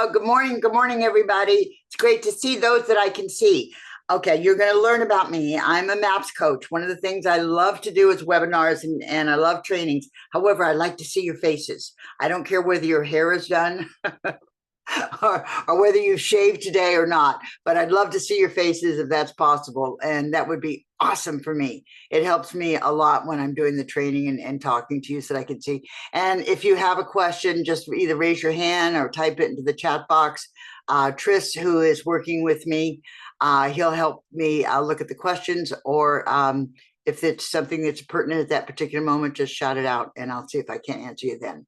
Oh, good morning, everybody. It's great to see those that I can see. Okay, you're going to learn about me. I'm a MAPS coach. One of the things I love to do is webinars and I love trainings. However, I like to see your faces. I don't care whether your hair is done or whether you shaved today or not, but I'd love to see your faces if that's possible. And that would be awesome for me. It helps me a lot when I'm doing the training and talking to you so that I can see. And if you have a question, just either raise your hand or type it into the chat box. Tris, who is working with me, he'll help me look at the questions, or if it's something that's pertinent at that particular moment, just shout it out and I'll see if I can't answer you then.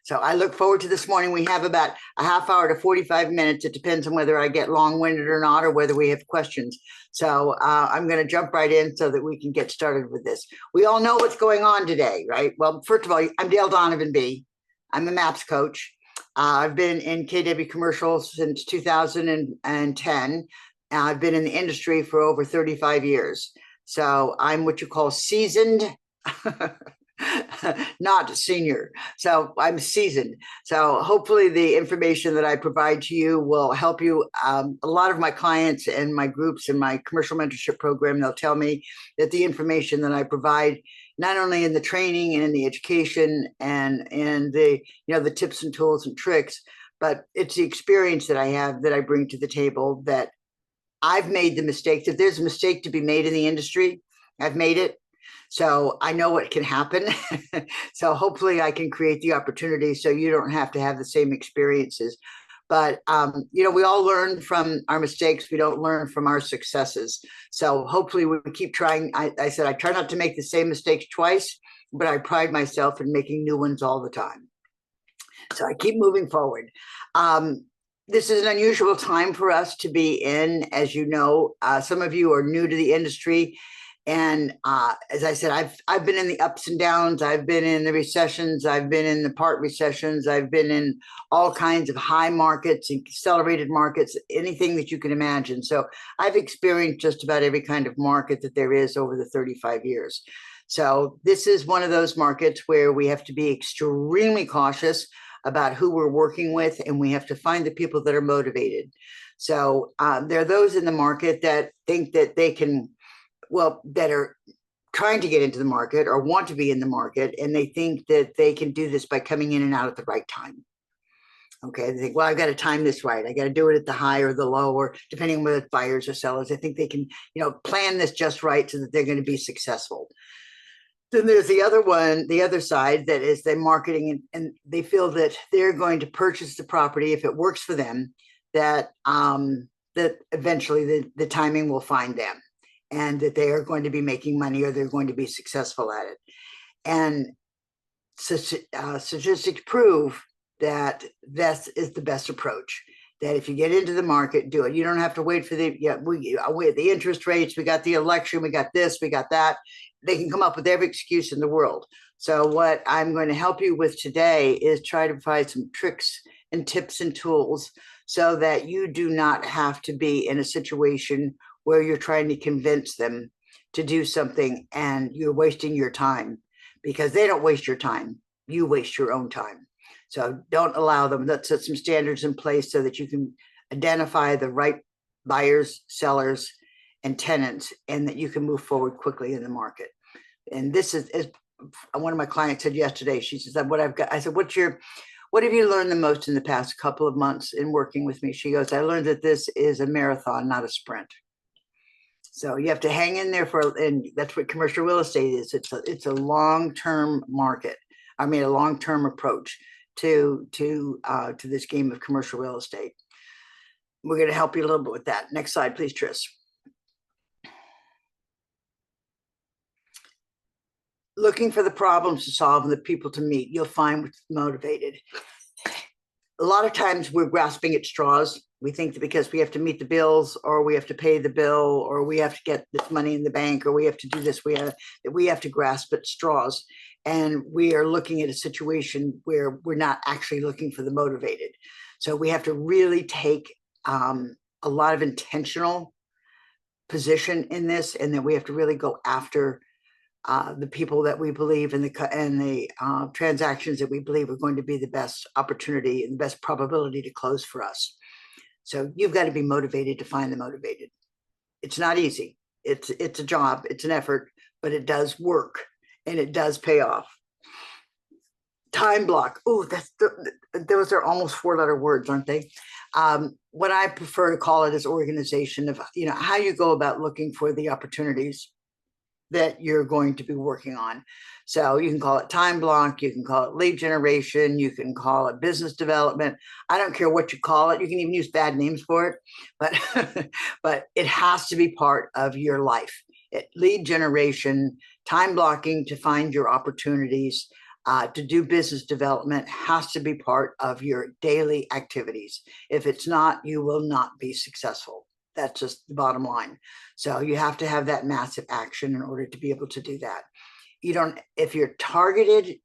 So I look forward to this morning. We have about a half hour to 45 minutes. It depends on whether I get long-winded or not, or whether we have questions. So I'm going to jump right in so that we can get started with this. We all know what's going on today, right? Well, first of all, I'm Dale Donovan B. I'm a MAPS coach. I've been in KW Commercial since 2010. I've been in the industry for over 35 years. So I'm what you call seasoned, not senior. So I'm seasoned. So hopefully the information that I provide to you will help you. A lot of my clients and my groups in my commercial mentorship program, they'll tell me that the information that I provide, not only in the training and in the education and in the, the tips and tools and tricks, but it's the experience that I have that I bring to the table, that I've made the mistake. If there's a mistake to be made in the industry, I've made it. So I know what can happen. So hopefully I can create the opportunity so you don't have to have the same experiences. But, we all learn from our mistakes. We don't learn from our successes. So hopefully we keep trying. I said, I try not to make the same mistakes twice, but I pride myself in making new ones all the time. So I keep moving forward. This is an unusual time for us to be in. As you know, some of you are new to the industry. And as I said, I've been in the ups and downs. I've been in the recessions. I've been in the part recessions. I've been in all kinds of high markets, accelerated markets, anything that you can imagine. So I've experienced just about every kind of market that there is over the 35 years. So this is one of those markets where we have to be extremely cautious about who we're working with, and we have to find the people that are motivated. So there are those in the market that think that they can, that are trying to get into the market or want to be in the market, and they think that they can do this by coming in and out at the right time. Okay, they think, well, I've got to time this right. I got to do it at the high or the low, or depending on whether it's buyers or sellers. I think they can, plan this just right so that they're going to be successful. Then there's the other one, the other side, that is the marketing, and they feel that they're going to purchase the property if it works for them, that that eventually the timing will find them, and that they are going to be making money or they're going to be successful at it. And statistics prove that this is the best approach. That if you get into the market, do it. You don't have to wait for the interest rates. We got the election. We got this. We got that. They can come up with every excuse in the world. So what I'm going to help you with today is try to provide some tricks and tips and tools so that you do not have to be in a situation where you're trying to convince them to do something and you're wasting your time, because they don't waste your time. You waste your own time. So don't allow them. Let's set some standards in place so that you can identify the right buyers, sellers, and tenants, and that you can move forward quickly in the market. And this is one of my clients said yesterday. She said, "What I've got." I said, "What have you learned the most in the past couple of months in working with me?" She goes, "I learned that this is a marathon, not a sprint." So you have to hang in there and that's what commercial real estate is. It's a long-term market. I mean, a long-term approach to this game of commercial real estate. We're going to help you a little bit with that. Next slide, please, Tris. Looking for the problems to solve and the people to meet, you'll find what's motivated. A lot of times we're grasping at straws. We think that because we have to meet the bills, or we have to pay the bill, or we have to get this money in the bank, or we have to do this, we have to grasp at straws. And we are looking at a situation where we're not actually looking for the motivated. So we have to really take a lot of intentional position in this, and then we have to really go after the people that we believe in the transactions that we believe are going to be the best opportunity and the best probability to close for us. So you've got to be motivated to find the motivated. It's not easy. It's a job. It's an effort, but it does work and it does pay off. Time block. Oh, those are almost 4-letter words, aren't they? What I prefer to call it is organization of, how you go about looking for the opportunities that you're going to be working on. So you can call it time block, you can call it lead generation, you can call it business development. I don't care what you call it. You can even use bad names for it, but but it has to be part of your life. Lead generation, time blocking to find your opportunities, to do business development has to be part of your daily activities. If it's not, you will not be successful. That's just the bottom line. So you have to have that massive action in order to be able to do that. If you're targeted,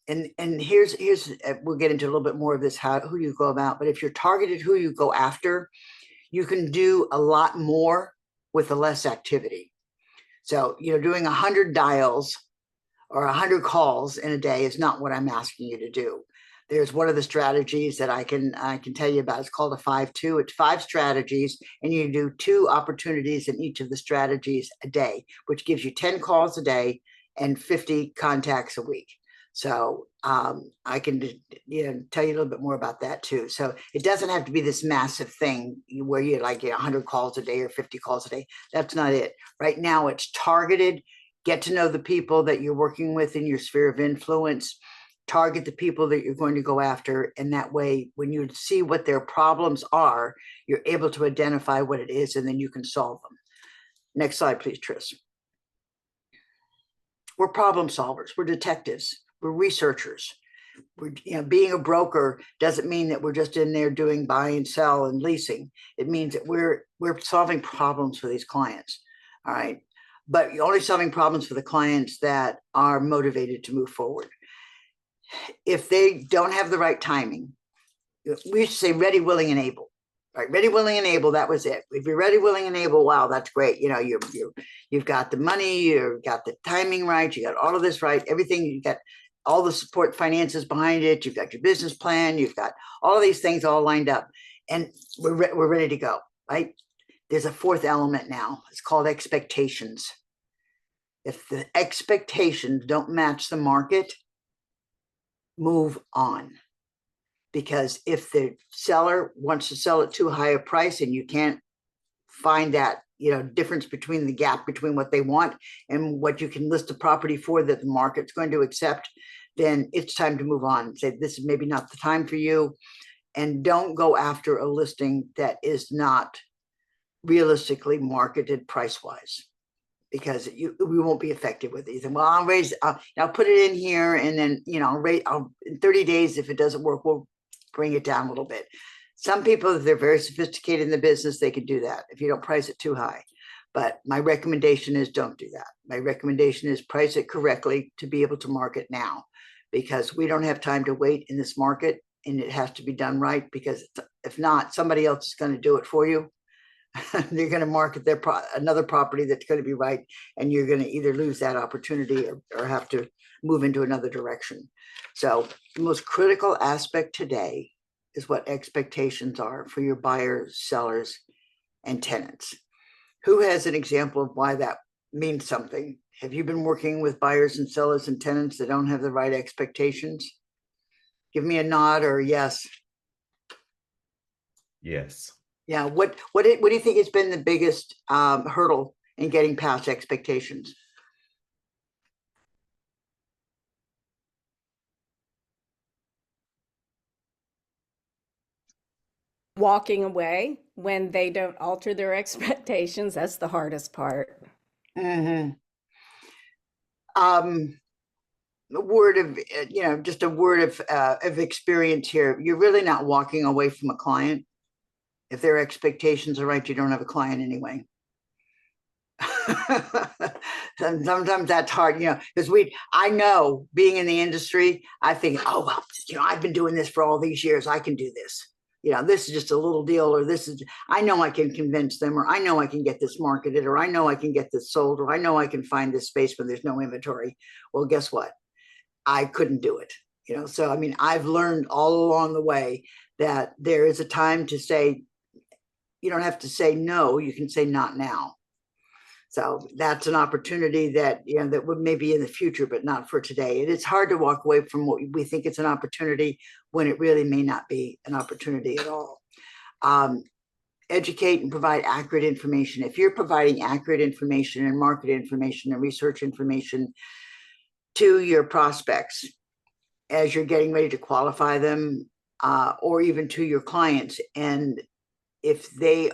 and here's we'll get into a little bit more of this, who you go about, but if you're targeted, who you go after, you can do a lot more with the less activity. So, doing 100 dials or 100 calls in a day is not what I'm asking you to do. There's one of the strategies that I can tell you about. It's called a 5-2. It's 5 strategies, and you do 2 opportunities in each of the strategies a day, which gives you 10 calls a day and 50 contacts a week. So I can tell you a little bit more about that too. So it doesn't have to be this massive thing where you 100 calls a day or 50 calls a day. That's not it. Right now it's targeted. Get to know the people that you're working with in your sphere of influence. Target the people that you're going to go after. And that way, when you see what their problems are, you're able to identify what it is, and then you can solve them. Next slide, please, Tris. We're problem solvers. We're detectives. We're researchers. Being a broker doesn't mean that we're just in there doing buy and sell and leasing. It means that we're solving problems for these clients. All right. But you're only solving problems for the clients that are motivated to move forward. If they don't have the right timing, we used to say ready, willing, and able. Right? Ready, willing, and able. That was it. If you're ready, willing, and able, wow, that's great. You've got the money, you've got the timing right, you got all of this right, everything. You got all the support finances behind it. You've got your business plan. You've got all of these things all lined up, and we're ready to go. Right? There's a 4th element now. It's called expectations. If the expectations don't match the market, move on. Because if the seller wants to sell at too high a price and you can't find that difference between the gap between what they want and what you can list a property for that the market's going to accept, then it's time to move on. Say this is maybe not the time for you, and don't go after a listing that is not realistically marketed price-wise, because we won't be effective with these. And well, I'll put it in here, and then in 30 days, if it doesn't work, we'll bring it down a little bit. Some people, if they're very sophisticated in the business, they can do that if you don't price it too high. But my recommendation is don't do that. My recommendation is price it correctly to be able to market now, because we don't have time to wait in this market, and it has to be done right, because if not, somebody else is going to do it for you. They're going to market another property that's going to be right, and you're going to either lose that opportunity or have to move into another direction. So the most critical aspect today is what expectations are for your buyers, sellers, and tenants. Who has an example of why that means something? Have you been working with buyers and sellers and tenants that don't have the right expectations? Give me a nod or a yes. Yes. Yeah. What do you think has been the biggest hurdle in getting past expectations? Walking away when they don't alter their expectations. That's the hardest part. Mm-hmm. A word of, just a word of experience here. You're really not walking away from a client. If their expectations are right, you don't have a client anyway. Sometimes that's hard, because I know, being in the industry, I think, oh, well, I've been doing this for all these years. I can do this. this is just a little deal, or I know I can convince them, or I know I can get this marketed, or I know I can get this sold, or I know I can find this space when there's no inventory. Well, guess what? I couldn't do it. So I mean, I've learned all along the way that there is a time to say, you don't have to say no, you can say not now. So that's an opportunity that, that would maybe in the future, but not for today. It is hard to walk away from what we think it's an opportunity when it really may not be an opportunity at all. Educate and provide accurate information. If you're providing accurate information and market information and research information to your prospects as you're getting ready to qualify them, or even to your clients, and if they're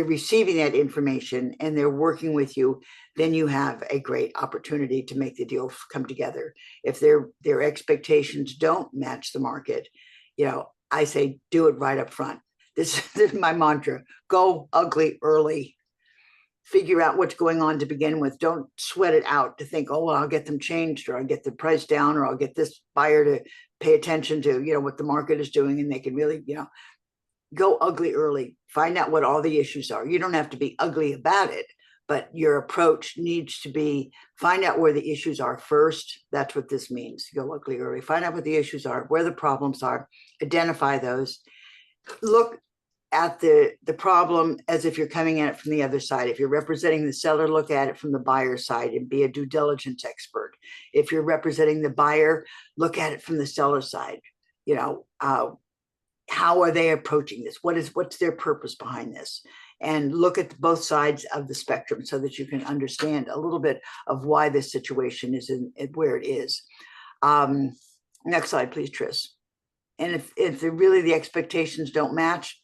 receiving that information and they're working with you, then you have a great opportunity to make the deal come together. If their expectations don't match the market, I say do it right up front. This is my mantra: go ugly early. Figure out what's going on to begin with. Don't sweat it out to think, oh, well, I'll get them changed, or I'll get the price down, or I'll get this buyer to pay attention to, what the market is doing, and they can really, go ugly early. Find out what all the issues are. You don't have to be ugly about it, but your approach needs to be find out where the issues are first. That's what this means. Go ugly early. Find out what the issues are, where the problems are, identify those. Look at the problem as if you're coming at it from the other side. If you're representing the seller, look at it from the buyer's side and be a due diligence expert. If you're representing the buyer, look at it from the seller's side. How are they approaching this? What's their purpose behind this? And look at both sides of the spectrum so that you can understand a little bit of why this situation is where it is. Next slide, please, Tris. And if really the expectations don't match,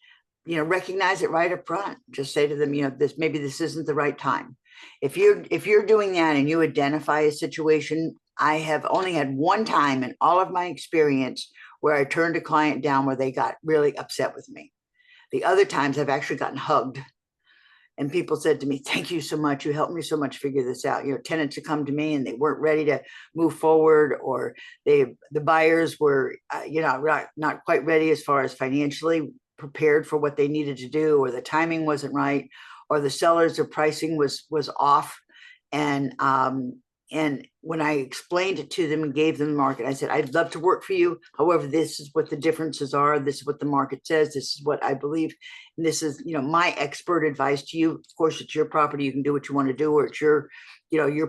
recognize it right up front. Just say to them, maybe this isn't the right time. If you're doing that and you identify a situation, I have only had one time in all of my experience where I turned a client down where they got really upset with me. The other times I've actually gotten hugged, and people said to me, thank you so much. You helped me so much figure this out. Tenants had come to me and they weren't ready to move forward, or the buyers were, not quite ready as far as financially prepared for what they needed to do, or the timing wasn't right, or the sellers, their pricing was off. And when I explained it to them and gave them the market, I said, I'd love to work for you. However, this is what the differences are. This is what the market says. This is what I believe. And this is, my expert advice to you. Of course, it's your property. You can do what you want to do, or it's your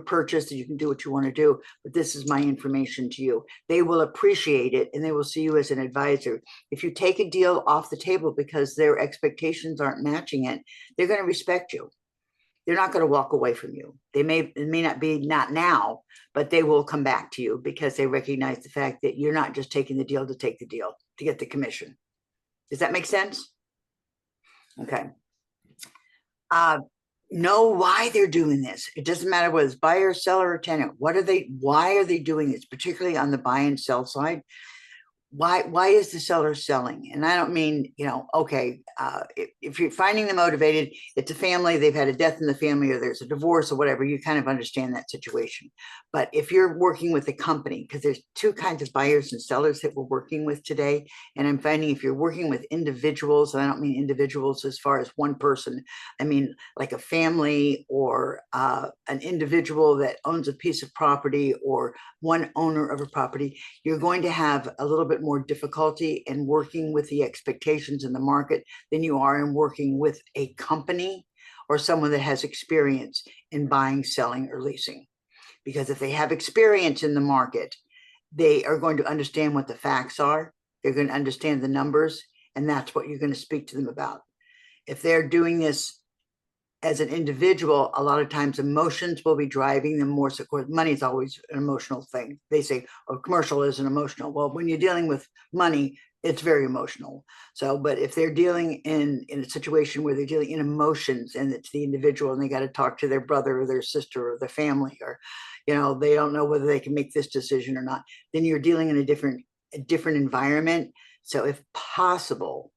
purchase, and you can do what you want to do. But this is my information to you. They will appreciate it, and they will see you as an advisor. If you take a deal off the table because their expectations aren't matching it, they're going to respect you. They're not going to walk away from you. It may not be not now, but they will come back to you because they recognize the fact that you're not just taking the deal to take the deal to get the commission. Does that make sense? Okay. Know why they're doing this. It doesn't matter whether it's buyer, seller, or tenant. Why are they doing this, particularly on the buy and sell side? Why is the seller selling? And I don't mean, if you're finding them motivated, it's a family, they've had a death in the family, or there's a divorce or whatever, you kind of understand that situation. But if you're working with a company, because there's two kinds of buyers and sellers that we're working with today. And I'm finding if you're working with individuals, and I don't mean individuals as far as one person, I mean like a family, or an individual that owns a piece of property, or one owner of a property, you're going to have a little bit more difficulty in working with the expectations in the market than you are in working with a company or someone that has experience in buying, selling, or leasing. Because if they have experience in the market, they are going to understand what the facts are. They're going to understand the numbers, and that's what you're going to speak to them about. If they're doing this as an individual, a lot of times emotions will be driving them more. So, of course, money is always an emotional thing. They say, oh, commercial isn't emotional. Well, when you're dealing with money, it's very emotional. So, but if they're dealing in a situation where they're dealing in emotions, and it's the individual, and they got to talk to their brother or their sister or their family, or, they don't know whether they can make this decision or not, then you're dealing in a different environment. So if possible,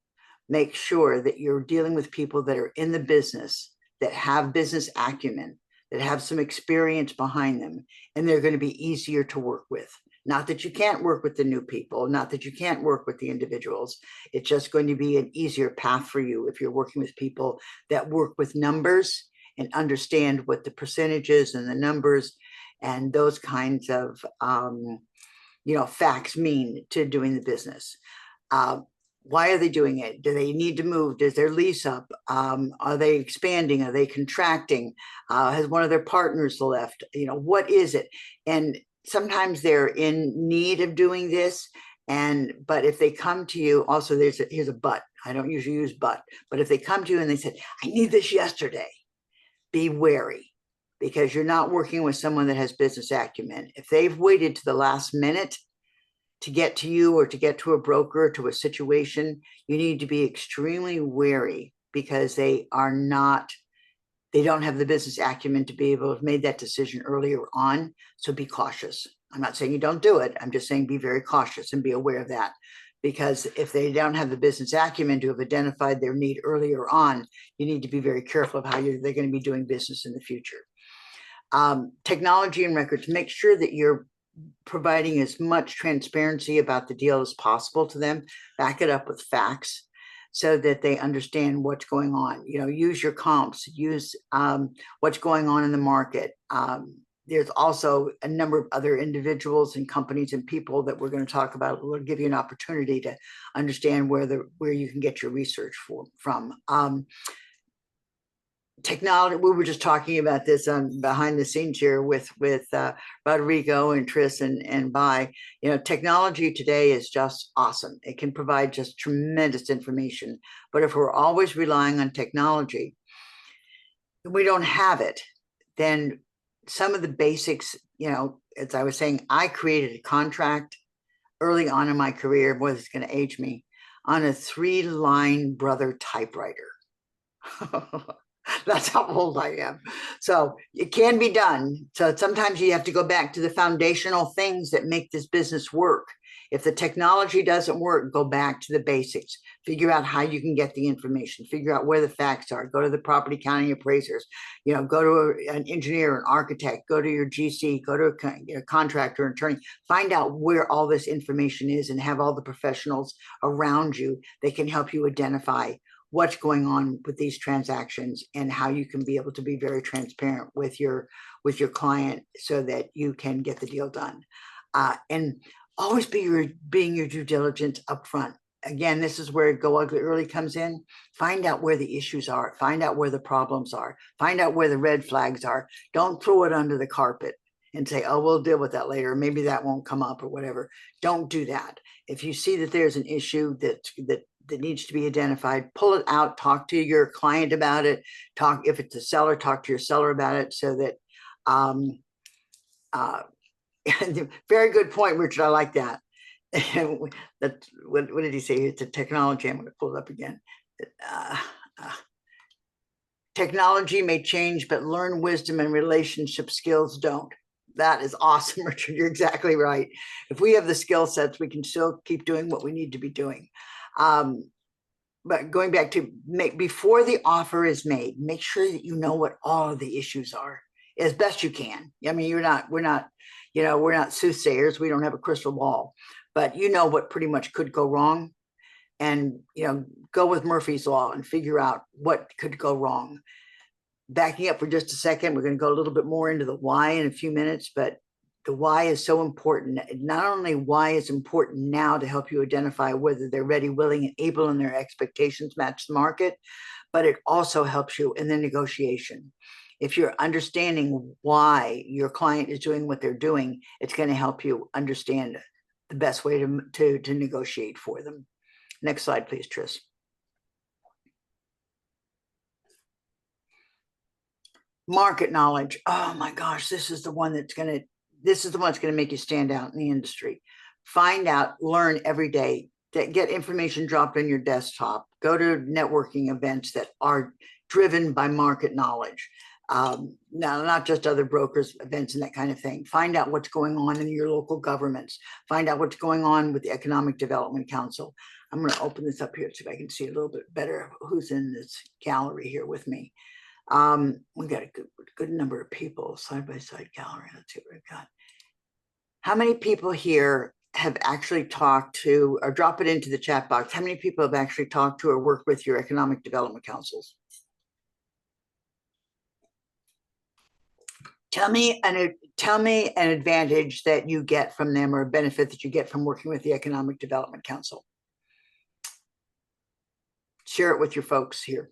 make sure that you're dealing with people that are in the business, that have business acumen, that have some experience behind them, and they're going to be easier to work with. Not that you can't work with the new people, not that you can't work with the individuals. It's just going to be an easier path for you if you're working with people that work with numbers and understand what the percentages and the numbers and those kinds of facts mean to doing the business. Why are they doing it? Do they need to move? Does their lease up? Are they expanding? Are they contracting? Has one of their partners left? What is it? And sometimes they're in need of doing this. But if they come to you, also here's a but. I don't usually use but if they come to you and they said, I need this yesterday, be wary, because you're not working with someone that has business acumen. If they've waited to the last minute to get to you or to get to a broker, to a situation, you need to be extremely wary, because they don't have the business acumen to be able to have made that decision earlier on. So be cautious. I'm not saying you don't do it. I'm just saying be very cautious and be aware of that. Because if they don't have the business acumen to have identified their need earlier on, you need to be very careful of how they're going to be doing business in the future. Technology and records, make sure that you're providing as much transparency about the deal as possible to them. Back it up with facts so that they understand what's going on. Use your comps, use what's going on in the market. There's also a number of other individuals and companies and people that we're going to talk about. We'll give you an opportunity to understand where you can get your research from. Technology, we were just talking about this behind the scenes here with Rodrigo and Tris and Bai. Technology today is just awesome. It can provide just tremendous information. But if we're always relying on technology, and we don't have it, then some of the basics, as I was saying, I created a contract early on in my career, boy, this is going to age me, on a 3-line Brother typewriter. That's how old I am. So it can be done. So sometimes you have to go back to the foundational things that make this business work. If the technology doesn't work, go back to the basics. Figure out how you can get the information. Figure out where the facts are. Go to the property accounting appraisers. Go to an engineer, an architect. Go to your GC. Go to a contractor, attorney. Find out where all this information is and have all the professionals around you that can help you identify what's going on with these transactions and how you can be able to be very transparent with your client so that you can get the deal done. And always being your due diligence upfront. Again, this is where Go Ugly Early comes in. Find out where the issues are. Find out where the problems are. Find out where the red flags are. Don't throw it under the carpet and say, oh, we'll deal with that later. Maybe that won't come up or whatever. Don't do that. If you see that there's an issue that needs to be identified, pull it out, talk to your client about it. If it's a seller, talk to your seller about it so that, very good point, Richard. I like that. What did he say? It's a technology. I'm going to pull it up again. Technology may change, but learn wisdom and relationship skills don't. That is awesome, Richard. You're exactly right. If we have the skill sets, we can still keep doing what we need to be doing. But going back to before the offer is made, make sure that you know what all of the issues are as best you can. I mean, we're not soothsayers. We don't have a crystal ball, but what pretty much could go wrong, and go with Murphy's Law and figure out what could go wrong. Backing up for just a second, we're going to go a little bit more into the why in a few minutes, but the why is so important. Not only why is important now to help you identify whether they're ready, willing, and able, and their expectations match the market, but it also helps you in the negotiation. If you're understanding why your client is doing what they're doing, it's going to help you understand the best way to negotiate for them. Next slide, please, Tris. Market knowledge. Oh my gosh, this is the one that's going to make you stand out in the industry. Find out, learn every day, get information dropped on your desktop, go to networking events that are driven by market knowledge. Now, not just other brokers, events and that kind of thing. Find out what's going on in your local governments. Find out what's going on with the Economic Development Council. I'm going to open this up here so I can see a little bit better who's in this gallery here with me. We got a good number of people, side-by-side gallery. Let's see what we've got. How many people here have actually talked to, or drop it into the chat box, how many people have actually talked to or worked with your economic development councils? Tell me an advantage that you get from them or a benefit that you get from working with the Economic Development Council. Share it with your folks here.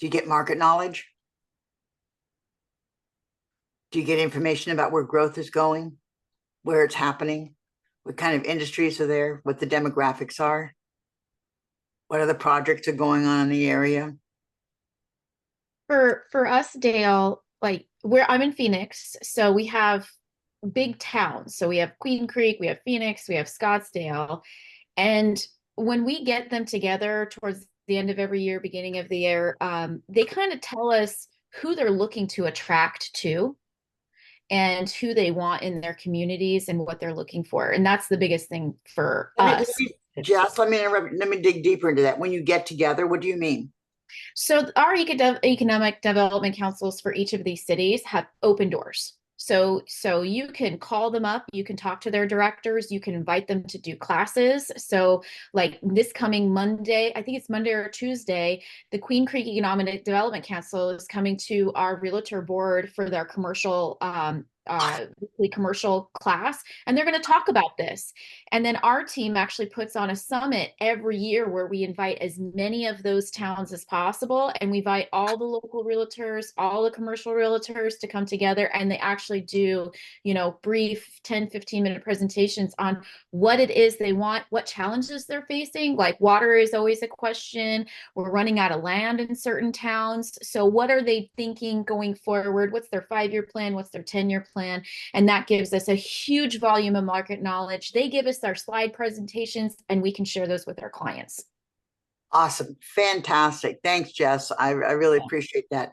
Do you get market knowledge? Do you get information about where growth is going, where it's happening, what kind of industries are there, what the demographics are, what other projects are going on in the area? For us, Dale, like I'm in Phoenix, so we have big towns. So we have Queen Creek, we have Phoenix, we have Scottsdale. And when we get them together towards the end of every year, beginning of the year, they kind of tell us who they're looking to attract to and who they want in their communities and what they're looking for. And that's the biggest thing for us. Let me interrupt. Let me dig deeper into that. When you get together, what do you mean? So our economic development councils for each of these cities have open doors. So you can call them up, you can talk to their directors, you can invite them to do classes. So like this coming Monday, I think it's Monday or Tuesday, the Queen Creek Economic Development Council is coming to our realtor board for their weekly commercial class, and they're going to talk about this. And then our team actually puts on a summit every year where we invite as many of those towns as possible, and we invite all the local realtors, all the commercial realtors to come together, and they actually do, brief 10-15 minute presentations on what it is they want, what challenges they're facing. Like water is always a question. We're running out of land in certain towns. So what are they thinking going forward? What's their 5-year plan? What's their 10-year plan? And that gives us a huge volume of market knowledge. They give us our slide presentations, and we can share those with our clients. Awesome. Fantastic. Thanks, Jess. I really appreciate that.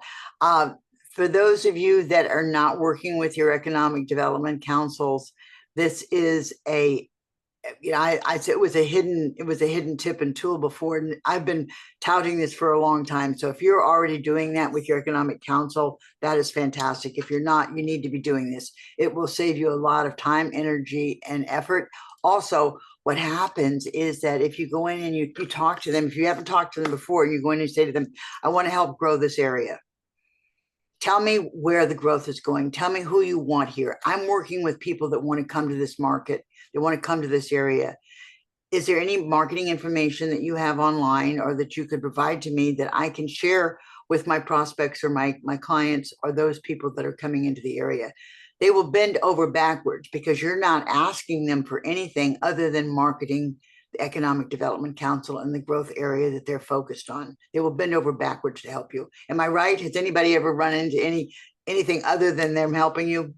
For those of you that are not working with your economic development councils, this is I said it was a hidden tip and tool before, and I've been touting this for a long time. So if you're already doing that with your economic council, that is fantastic. If you're not, you need to be doing this. It will save you a lot of time, energy, and effort. Also, what happens is that if you go in and you talk to them, if you haven't talked to them before, and you go in and say to them, I want to help grow this area. Tell me where the growth is going. Tell me who you want here. I'm working with people that want to come to this market. They want to come to this area. Is there any marketing information that you have online or that you could provide to me that I can share with my prospects or my clients or those people that are coming into the area? They will bend over backwards because you're not asking them for anything other than marketing the Economic Development Council and the growth area that they're focused on. They will bend over backwards to help you. Am I right? Has anybody ever run into anything other than them helping you?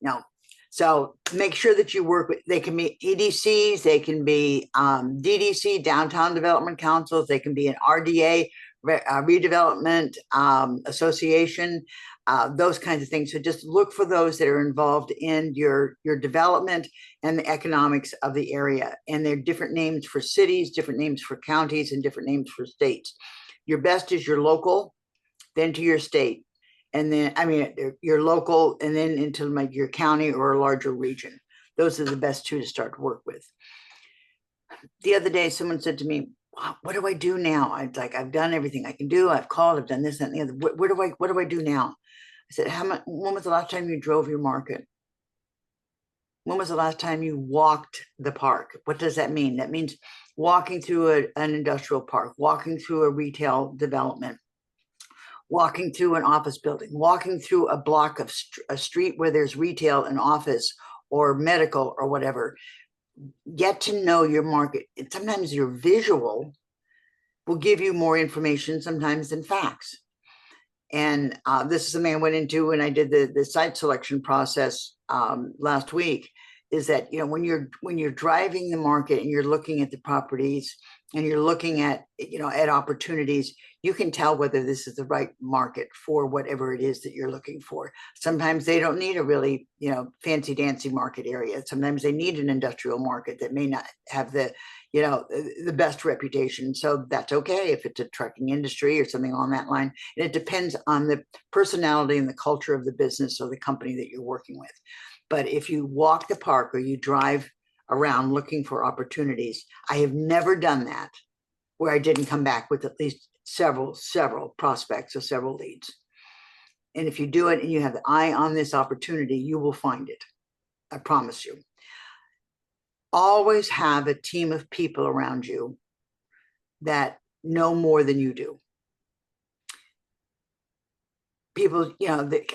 No. So make sure that you work with, they can be EDCs, they can be DDC, Downtown Development Councils, they can be an RDA, Redevelopment Association, those kinds of things. So just look for those that are involved in your development and the economics of the area. And there are different names for cities, different names for counties, and different names for states. Your best is your local, then to your state. And then, your local, and then into like your county or a larger region. Those are the best two to start to work with. The other day, someone said to me, what do I do now? I've done everything I can do. I've called, I've done this and the other. What do I do now? I said, when was the last time you drove your market? When was the last time you walked the park? What does that mean? That means walking through an industrial park, walking through a retail development, walking through an office building, walking through a block of a street where there's retail and office or medical or whatever. Get to know your market. And sometimes your visual will give you more information sometimes than facts. And this is something I went into when I did the site selection process last week, is that when you're driving the market and you're looking at the properties, and you're looking at, at opportunities, you can tell whether this is the right market for whatever it is that you're looking for. Sometimes they don't need a really, fancy dancy market area. Sometimes they need an industrial market that may not have the, the best reputation. So that's okay if it's a trucking industry or something on that line. And it depends on the personality and the culture of the business or the company that you're working with. But if you walk the park or you drive around looking for opportunities, I have never done that where I didn't come back with at least several prospects or several leads. And if you do it and you have the eye on this opportunity, you will find it. I promise you. Always have a team of people around you that know more than you do. People,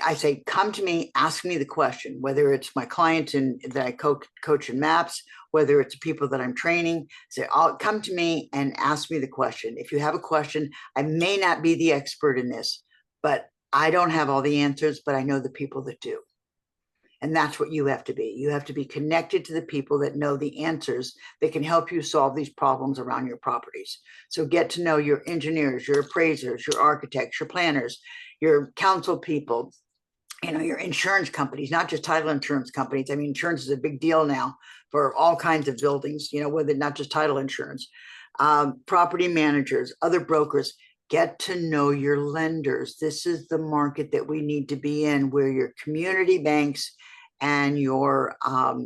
I say, come to me, ask me the question, whether it's my clients that I coach in MAPS, whether it's people that I'm training, say, come to me and ask me the question. If you have a question, I may not be the expert in this, but I don't have all the answers, but I know the people that do. And that's what you have to be. You have to be connected to the people that know the answers that can help you solve these problems around your properties. So get to know your engineers, your appraisers, your architects, your planners, your council people, your insurance companies, not just title insurance companies. I mean, insurance is a big deal now for all kinds of buildings, whether not just title insurance, property managers, other brokers. Get to know your lenders. This is the market that we need to be in, where your community banks and your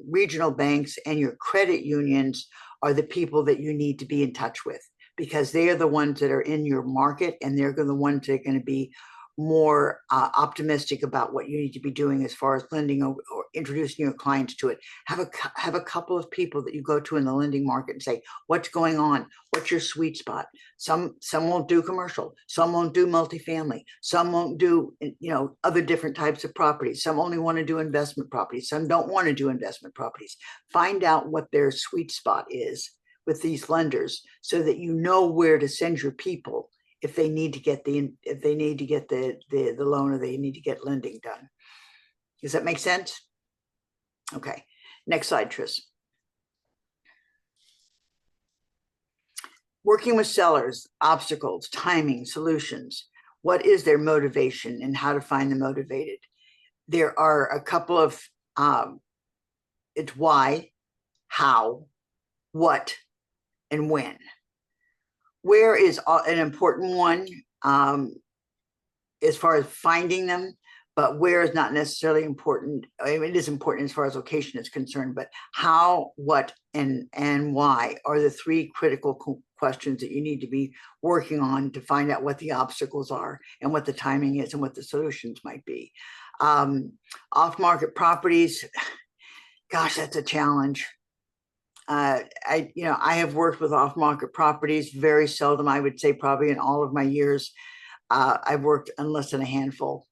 regional banks and your credit unions are the people that you need to be in touch with, because they are the ones that are in your market, and they're the ones that are going to be more optimistic about what you need to be doing as far as lending or introducing your clients to it. Have a couple of people that you go to in the lending market and say, what's going on? What's your sweet spot? Some won't do commercial. Some won't do multifamily. Some won't do, other different types of properties. Some only want to do investment properties. Some don't want to do investment properties. Find out what their sweet spot is with these lenders so that you know where to send your people if they need to get the loan, or they need to get lending done. Does that make sense? Okay, next slide, Tris. Working with sellers, obstacles, timing, solutions. What is their motivation and how to find them motivated? There are a couple of, it's why, how, what, and when. Where is an important one as far as finding them, but where is not necessarily important. I mean, it is important as far as location is concerned, but how, what, and why are the three critical questions that you need to be working on to find out what the obstacles are and what the timing is and what the solutions might be. Off-market properties, gosh, that's a challenge. I have worked with off-market properties very seldom. I would say probably in all of my years, I've worked on less than a handful.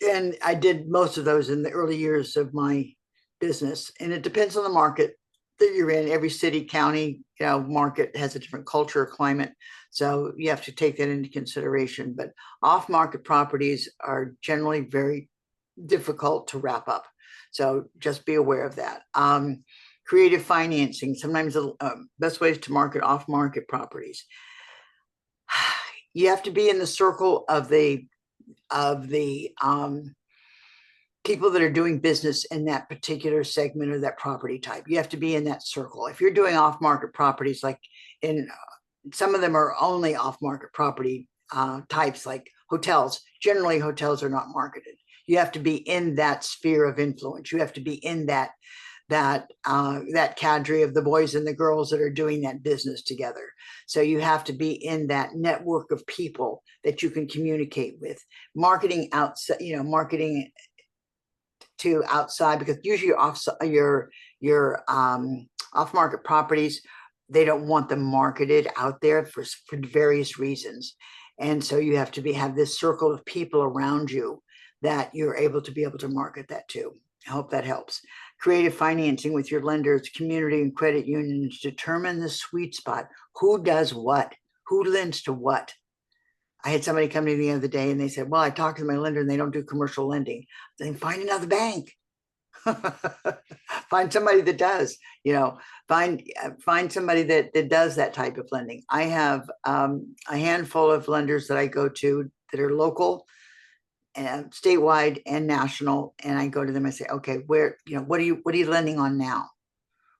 And I did most of those in the early years of my business. And it depends on the market that you're in. Every city, county, market has a different culture or climate. So you have to take that into consideration. But off-market properties are generally very difficult to wrap up. So just be aware of that. Creative financing. Sometimes the best ways to market off-market properties. You have to be in the circle of the people that are doing business in that particular segment or that property type. You have to be in that circle. If you're doing off-market properties, like some of them are only off-market property types, like hotels. Generally, hotels are not marketed. You have to be in that sphere of influence. You have to be in that cadre of the boys and the girls that are doing that business together. So you have to be in that network of people that you can communicate with. Marketing outside, marketing to outside, because usually your off-market properties, they don't want them marketed out there for various reasons. And so you have to have this circle of people around you that you're able to market that to. I hope that helps. Creative financing with your lenders, community and credit unions. Determine the sweet spot. Who does what? Who lends to what? I had somebody come to me the other day and they said, well, I talked to my lender and they don't do commercial lending. Then find another bank. Find somebody that does, find somebody that does that type of lending. I have a handful of lenders that I go to that are local and statewide and national. And I go to them and say, okay, what are you lending on now?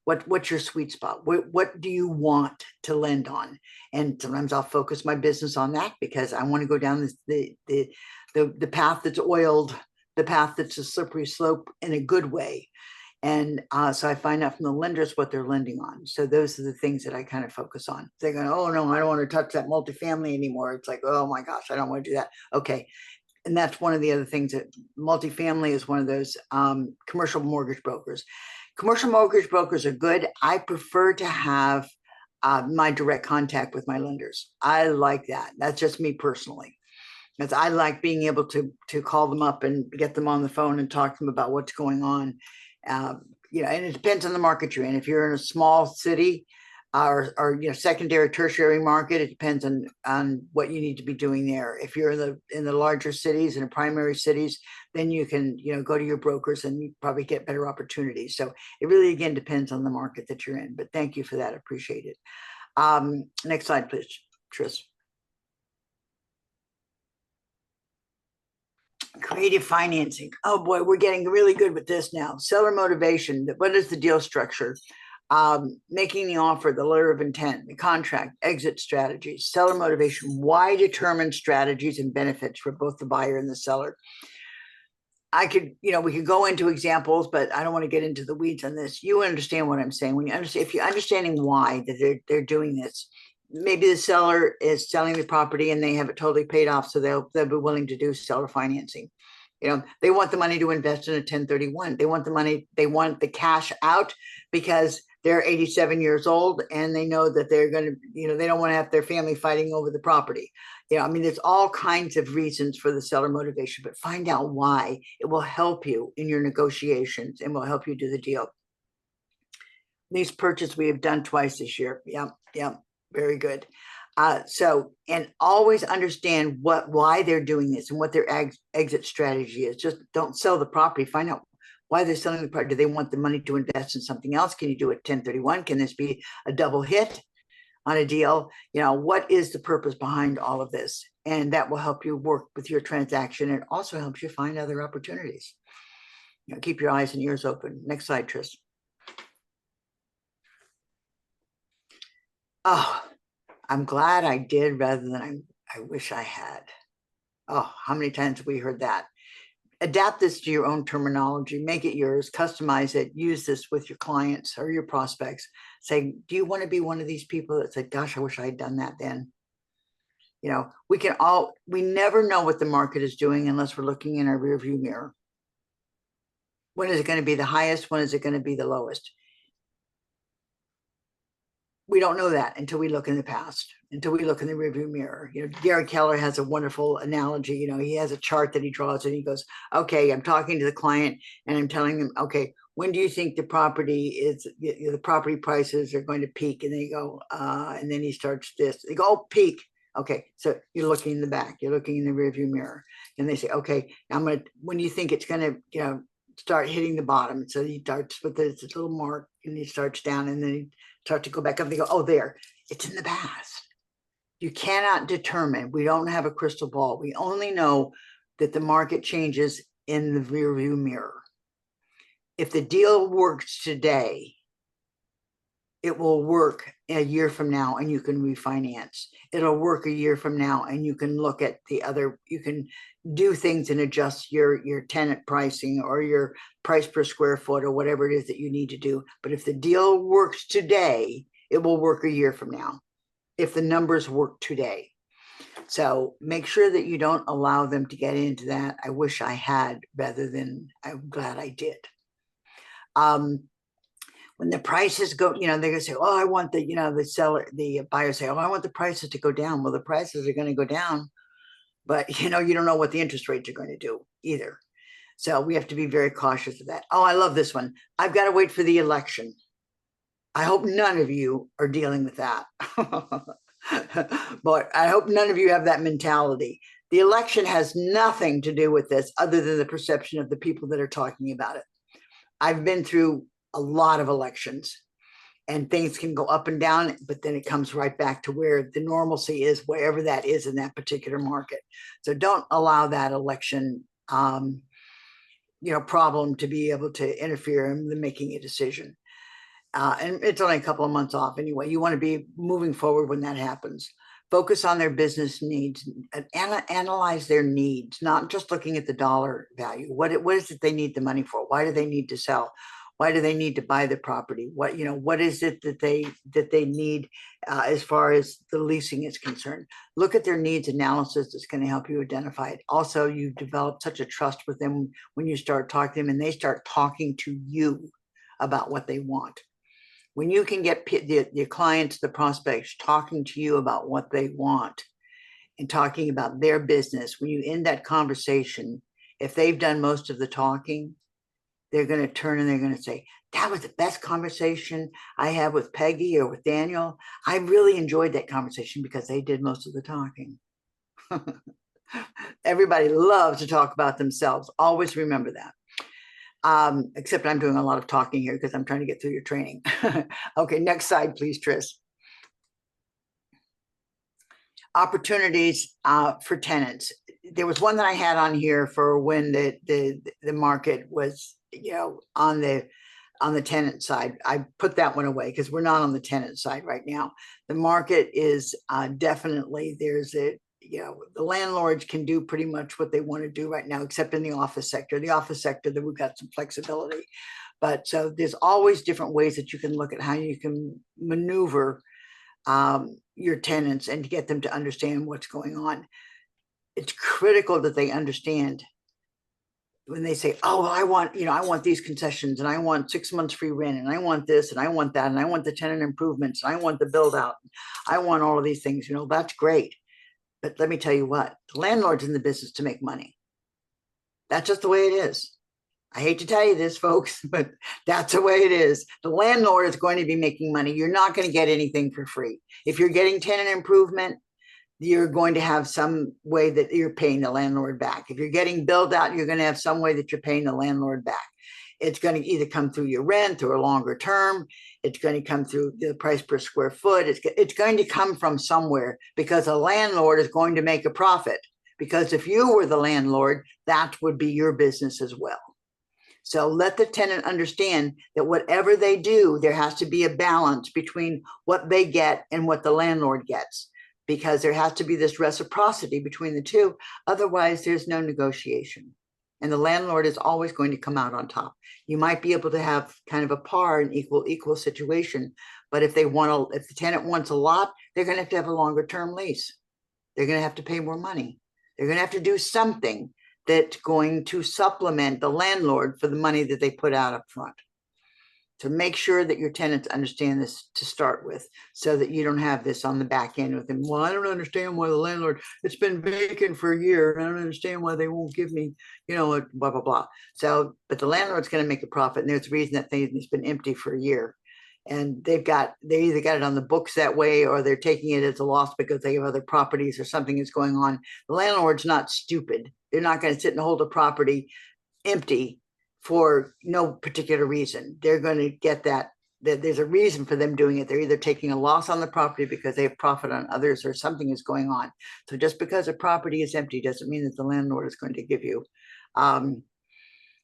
What's your sweet spot? What do you want to lend on? And sometimes I'll focus my business on that because I want to go down the path that's oiled, the path that's a slippery slope in a good way. And so I find out from the lenders what they're lending on. So those are the things that I kind of focus on. They're going, oh no, I don't want to touch that multifamily anymore. It's like, oh my gosh, I don't want to do that. Okay. And that's one of the other things that multifamily is one of those commercial mortgage brokers. Commercial mortgage brokers are good. I prefer to have my direct contact with my lenders. I like that. That's just me personally. Because I like being able to call them up and get them on the phone and talk to them about what's going on. And it depends on the market you're in. If you're in a small city or secondary, tertiary market, it depends on what you need to be doing there. If you're in the larger cities and the primary cities, then you can go to your brokers and you probably get better opportunities. So it really again depends on the market that you're in. But thank you for that. Appreciate it. Next slide, please, Tris. Creative financing. Oh boy, we're getting really good with this now. Seller motivation. What is the deal structure? Making the offer, the letter of intent, the contract, exit strategies, seller motivation. Why determine strategies and benefits for both the buyer and the seller? We could go into examples, but I don't want to get into the weeds on this. You understand what I'm saying. When you understand, if you're understanding why that they're doing this, maybe the seller is selling the property and they have it totally paid off, so they'll be willing to do seller financing. They want the money to invest in a 1031. They want the money, they want the cash out because they're 87 years old and they know that they're going to, they don't want to have their family fighting over the property. There's all kinds of reasons for the seller motivation, but find out why. It will help you in your negotiations and will help you do the deal. Lease purchase we have done twice this year. Yeah. Very good. And always understand why they're doing this and what their exit strategy is. Just don't sell the property. Find out why they're selling the property. Do they want the money to invest in something else? Can you do a 1031? Can this be a double hit on a deal? What is the purpose behind all of this? And that will help you work with your transaction. It also helps you find other opportunities. Keep your eyes and ears open. Next slide, Tris. Oh, I'm glad I did rather than I wish I had. Oh, how many times have we heard that? Adapt this to your own terminology, make it yours, customize it, use this with your clients or your prospects. Say, do you want to be one of these people that said, gosh, I wish I had done that then? We never know what the market is doing unless we're looking in our rearview mirror. When is it going to be the highest? When is it going to be the lowest? We don't know that until we look in the past, until we look in the rearview mirror. Gary Keller has a wonderful analogy. He has a chart that he draws and he goes, okay, I'm talking to the client and I'm telling them, okay, when do you think the property prices are going to peak? And they go, and then he starts this. They go, oh, peak. Okay, so you're looking in the back, you're looking in the rearview mirror, and they say, okay, when do you think it's going to, start hitting the bottom? So he starts with this little mark, and he starts down, and then he start to go back up. They go, oh, there, it's in the past. You cannot determine. We don't have a crystal ball. We only know that the market changes in the rearview mirror. If the deal works today, it will work a year from now and you can refinance. It'll work a year from now and you can look at you can do things and adjust your tenant pricing or your price per square foot or whatever it is that you need to do. But if the deal works today, it will work a year from now if the numbers work today. So make sure that you don't allow them to get into that. I wish I had rather than I'm glad I did. When the prices go, they're going to say, oh, I want the buyer say, oh, I want the prices to go down. Well, the prices are going to go down, but you don't know what the interest rates are going to do either. So we have to be very cautious of that. Oh, I love this one. I've got to wait for the election. I hope none of you are dealing with that. But I hope none of you have that mentality. The election has nothing to do with this other than the perception of the people that are talking about it. I've been through a lot of elections, and things can go up and down, but then it comes right back to where the normalcy is, wherever that is in that particular market. So don't allow that election problem to be able to interfere in the making a decision. And it's only a couple of months off anyway. You want to be moving forward when that happens. Focus on their business needs and analyze their needs, not just looking at the dollar value. What is it they need the money for? Why do they need to sell? Why do they need to buy the property? What is it that they need as far as the leasing is concerned? Look at their needs analysis. That's going to help you identify it. Also, you develop such a trust with them when you start talking to them and they start talking to you about what they want. When you can get the clients, the prospects talking to you about what they want and talking about their business, when you end that conversation, if they've done most of the talking, they're going to turn and they're going to say, that was the best conversation I had with Peggy or with Daniel. I really enjoyed that conversation because they did most of the talking. Everybody loves to talk about themselves. Always remember that. Except I'm doing a lot of talking here because I'm trying to get through your training. Okay, next slide, please, Tris. Opportunities for tenants. There was one that I had on here for when the market was, on the tenant side. I put that one away because we're not on the tenant side right now. The market is definitely, the landlords can do pretty much what they want to do right now, except in the office sector. The office sector, that we've got some flexibility. But so there's always different ways that you can look at how you can maneuver your tenants and to get them to understand what's going on. It's critical that they understand when they say, oh, well, I want these concessions and I want 6 months free rent and I want this and I want that and I want the tenant improvements and I want the build out. I want all of these things, that's great. But let me tell you what, the landlord's in the business to make money. That's just the way it is. I hate to tell you this, folks, but that's the way it is. The landlord is going to be making money. You're not going to get anything for free. If you're getting tenant improvement, you're going to have some way that you're paying the landlord back. If you're getting build out, you're going to have some way that you're paying the landlord back. It's going to either come through your rent or a longer term. It's going to come through the price per square foot. It's going to come from somewhere because a landlord is going to make a profit. Because if you were the landlord, that would be your business as well. So let the tenant understand that whatever they do, there has to be a balance between what they get and what the landlord gets, because there has to be this reciprocity between the two. Otherwise, there's no negotiation. And the landlord is always going to come out on top. You might be able to have kind of a par and equal situation, but if the tenant wants a lot, they're going to have a longer term lease. They're going to have to pay more money. They're going to have to do something that's going to supplement the landlord for the money that they put out up front. So make sure that your tenants understand this to start with, so that you don't have this on the back end with them. Well, I don't understand why the landlord, it's been vacant for a year, and I don't understand why they won't give me, blah, blah, blah. So, but the landlord's going to make a profit, and there's a reason that thing has been empty for a year. And they either got it on the books that way, or they're taking it as a loss because they have other properties or something is going on. The landlord's not stupid. They're not going to sit and hold a property empty for no particular reason. They're going to get that there's a reason for them doing it. They're either taking a loss on the property because they have profit on others, or something is going on. So just because a property is empty doesn't mean that the landlord is going to give you.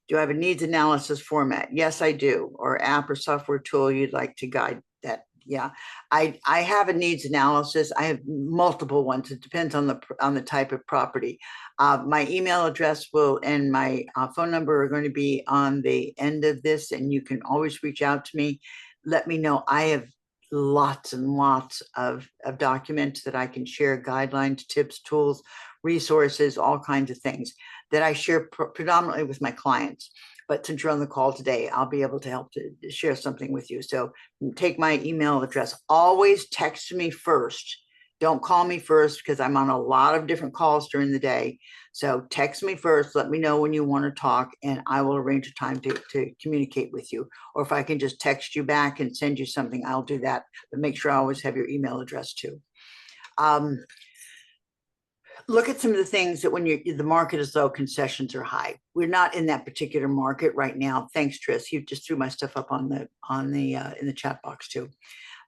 Do I have a needs analysis format? Yes, I do. Or app or software tool you'd like to guide that? Yeah, I have a needs analysis. I have multiple ones. It depends on the type of property. My email address and my phone number are going to be on the end of this, and you can always reach out to me. Let me know. I have lots and lots of documents that I can share, guidelines, tips, tools, resources, all kinds of things that I share predominantly with my clients. But since you're on the call today, I'll be able to help to share something with you. So take my email address. Always text me first. Don't call me first, because I'm on a lot of different calls during the day. So text me first. Let me know when you want to talk, and I will arrange a time to communicate with you. Or if I can just text you back and send you something, I'll do that. But make sure I always have your email address too. look at some of the things that when the market is low, concessions are high. We're not in that particular market right now. Thanks, Tris. You just threw my stuff up on the in the chat box too.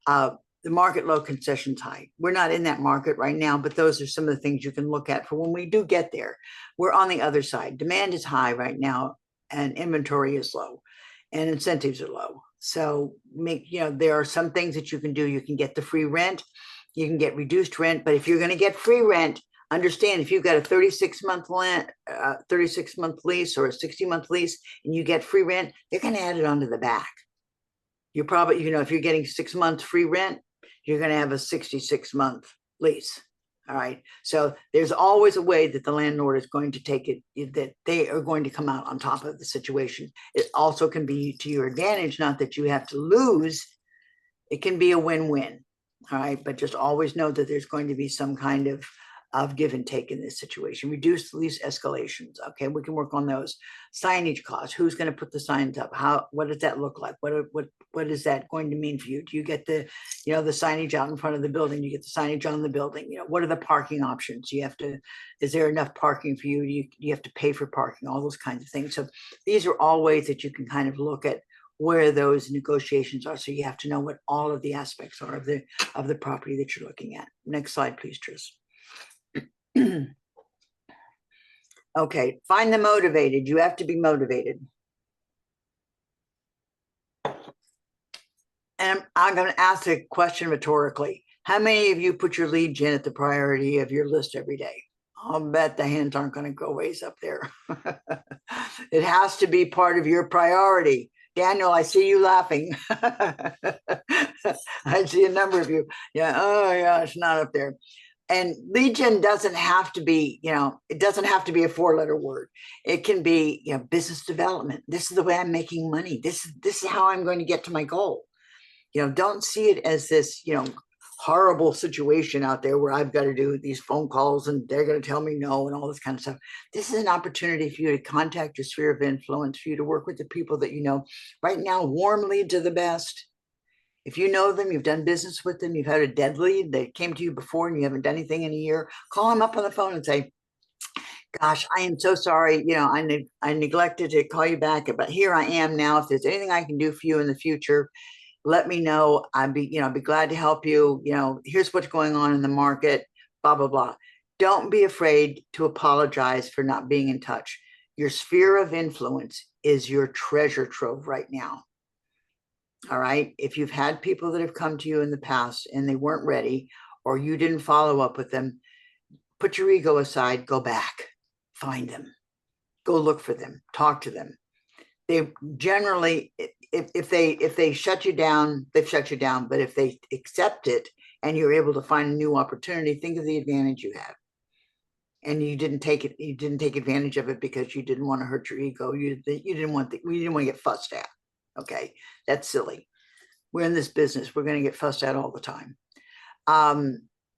The market low, concessions high. We're not in that market right now, but those are some of the things you can look at for when we do get there. We're on the other side. Demand is high right now, and inventory is low, and incentives are low. So there are some things that you can do. You can get the free rent, you can get reduced rent, but if you're going to get free rent, understand if you've got a 36-month lease or a 60-month lease and you get free rent, they're going to add it onto the back. You're probably, if you're getting 6 months free rent, you're going to have a 66-month lease. All right. So there's always a way that the landlord is going to take it, that they are going to come out on top of the situation. It also can be to your advantage, not that you have to lose. It can be a win-win. All right. But just always know that there's going to be some kind of give and take in this situation. Reduce lease escalations. Okay, we can work on those. Signage costs. Who's going to put the signs up? What does that look like? What is that going to mean for you? Do you get the the signage out in front of the building? You get the signage on the building. What are the parking options? Is there enough parking for you? You have to pay for parking, all those kinds of things. So these are all ways that you can kind of look at where those negotiations are. So you have to know what all of the aspects are of the property that you're looking at. Next slide, please, Tris. Okay, find the motivated. You have to be motivated. And I'm going to ask a question rhetorically. How many of you put your lead gen at the priority of your list every day? I'll bet the hands aren't going to go ways up there. It has to be part of your priority. Daniel, I see you laughing. I see a number of you. Yeah, oh yeah, it's not up there. And lead gen doesn't have to be, it doesn't have to be a 4-letter word. It can be, business development. This is the way I'm making money. This is how I'm going to get to my goal. Don't see it as this, horrible situation out there where I've got to do these phone calls and they're going to tell me no and all this kind of stuff. This is an opportunity for you to contact your sphere of influence, for you to work with the people that you know. Right now, warm leads are the best. If you know them, you've done business with them, you've had a dead lead, they came to you before and you haven't done anything in a year, call them up on the phone and say, gosh, I am so sorry. I neglected to call you back, but here I am now. If there's anything I can do for you in the future, let me know. I'd be glad to help you. Here's what's going on in the market, blah, blah, blah. Don't be afraid to apologize for not being in touch. Your sphere of influence is your treasure trove right now. All right. If you've had people that have come to you in the past and they weren't ready, or you didn't follow up with them, put your ego aside, go back, find them, go look for them, talk to them. They generally, if they shut you down, they've shut you down. But if they accept it and you're able to find a new opportunity, think of the advantage you have. And you didn't take advantage of it because you didn't want to hurt your ego. You didn't want to get fussed at. Okay, that's silly. We're in this business. We're going to get fussed at all the time.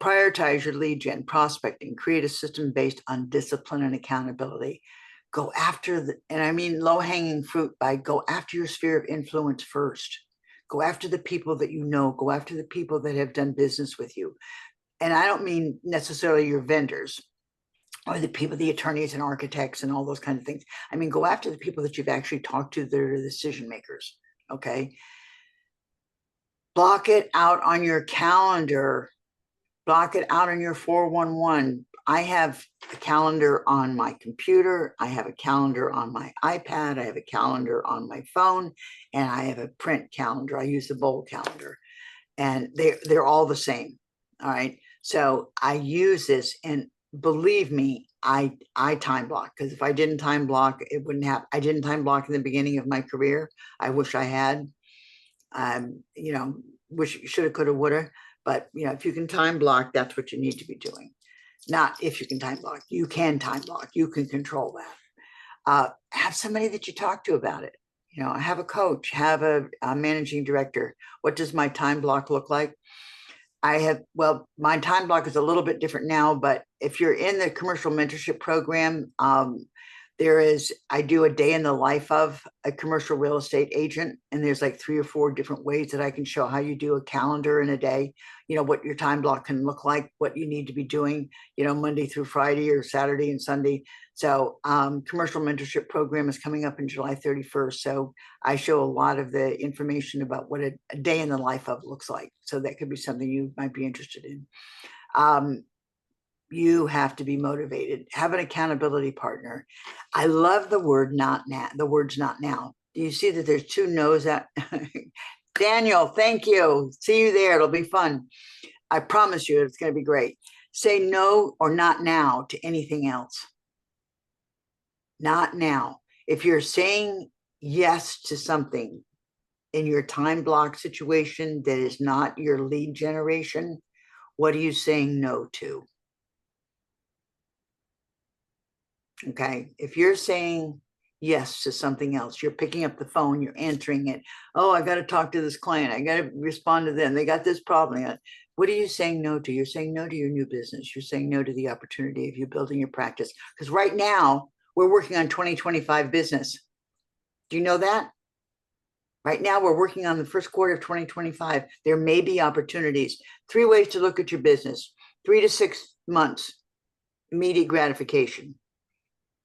Prioritize your lead gen, prospecting, create a system based on discipline and accountability. Go after and I mean low-hanging fruit by go after your sphere of influence first. Go after the people that you know. Go after the people that have done business with you. And I don't mean necessarily your vendors or the people, the attorneys and architects and all those kinds of things. I mean, go after the people that you've actually talked to that are the decision makers, okay? Block it out on your calendar. Block it out on your 411. I have a calendar on my computer. I have a calendar on my iPad. I have a calendar on my phone, and I have a print calendar. I use the bowl calendar, and they're all the same. All right. So I use this, and believe me, I time block, because if I didn't time block, it wouldn't happen. I didn't time block in the beginning of my career. I wish I had. Wish shoulda, coulda, woulda. But if you can time block, that's what you need to be doing. Not if you can time block. You can time block. You can control that. Have somebody that you talk to about it. Have a coach. Have a managing director. What does my time block look like? My time block is a little bit different now, but if you're in the commercial mentorship program, I do a day in the life of a commercial real estate agent, and there's like 3 or 4 different ways that I can show how you do a calendar in a day, what your time block can look like, what you need to be doing, Monday through Friday or Saturday and Sunday. So Commercial Mentorship Program is coming up in July 31st. So I show a lot of the information about what a day in the life of looks like. So that could be something you might be interested in. You have to be motivated. Have an accountability partner. I love the word not now. The words not now. Do you see that there's 2 no's at Daniel? Thank you. See you there. It'll be fun. I promise you it's going to be great. Say no or not now to anything else. Not now. If you're saying yes to something in your time block situation that is not your lead generation, what are you saying no to? Okay, if you're saying yes to something else, you're picking up the phone, you're answering it. Oh, I got to talk to this client. I got to respond to them. They got this problem. What are you saying no to? You're saying no to your new business. You're saying no to the opportunity of you building your practice. Because right now, we're working on 2025 business. Do you know that? Right now, we're working on the first quarter of 2025. There may be opportunities. 3 ways to look at your business. 3 to 6 months, immediate gratification.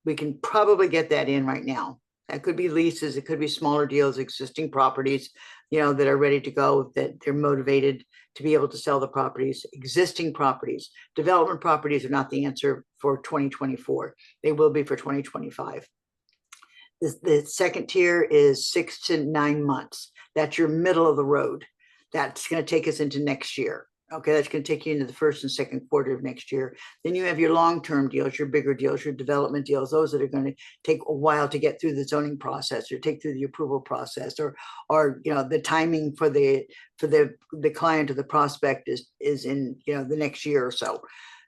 We can probably get that in right now. That could be leases. It could be smaller deals, existing properties, that are ready to go, that they're motivated to be able to sell the properties. Existing properties, development properties are not the answer for 2024. They will be for 2025. The second tier is 6 to 9 months. That's your middle of the road. That's going to take us into next year. Okay, that's going to take you into the first and second quarter of next year. Then you have your long-term deals, your bigger deals, your development deals, those that are going to take a while to get through the zoning process or take through the approval process, or the timing for the client or the prospect is in the next year or so.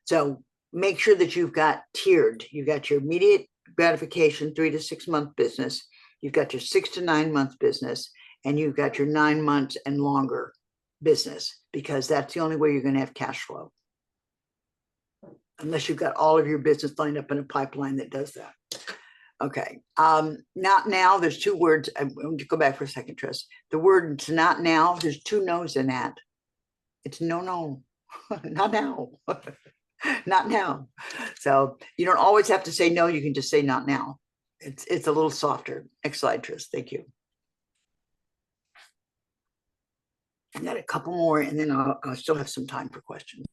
So make sure that you've got tiered. You've got your immediate gratification, 3 to 6 month business. You've got your 6 to 9 month business, and you've got your 9 months and longer business, because that's the only way you're going to have cash flow, unless you've got all of your business lined up in a pipeline that does that. Okay, not now. There's 2 words. I'm going to go back for a second, Tris. The word not now, there's 2 no's in that. It's no, not now. Not now. So you don't always have to say no. You can just say not now. It's a little softer. Next slide, Tris. Thank you. I got a couple more, and then I'll still have some time for questions.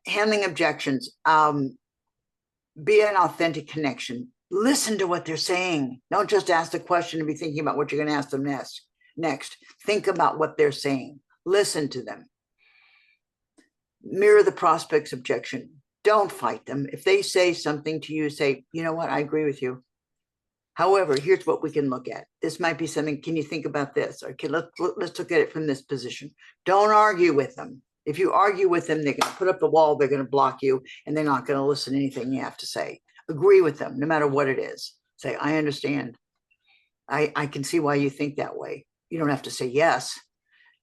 Handling objections. Be an authentic connection. Listen to what they're saying. Don't just ask the question and be thinking about what you're going to ask them next. Think about what they're saying. Listen to them. Mirror the prospect's objection. Don't fight them. If they say something to you, say, you know what, I agree with you. However, here's what we can look at. This might be something. Can you think about this? Okay, let's look at it from this position. Don't argue with them. If you argue with them, they're going to put up the wall. They're going to block you, and they're not going to listen to anything you have to say. Agree with them, no matter what it is. Say, I understand. I can see why you think that way. You don't have to say yes,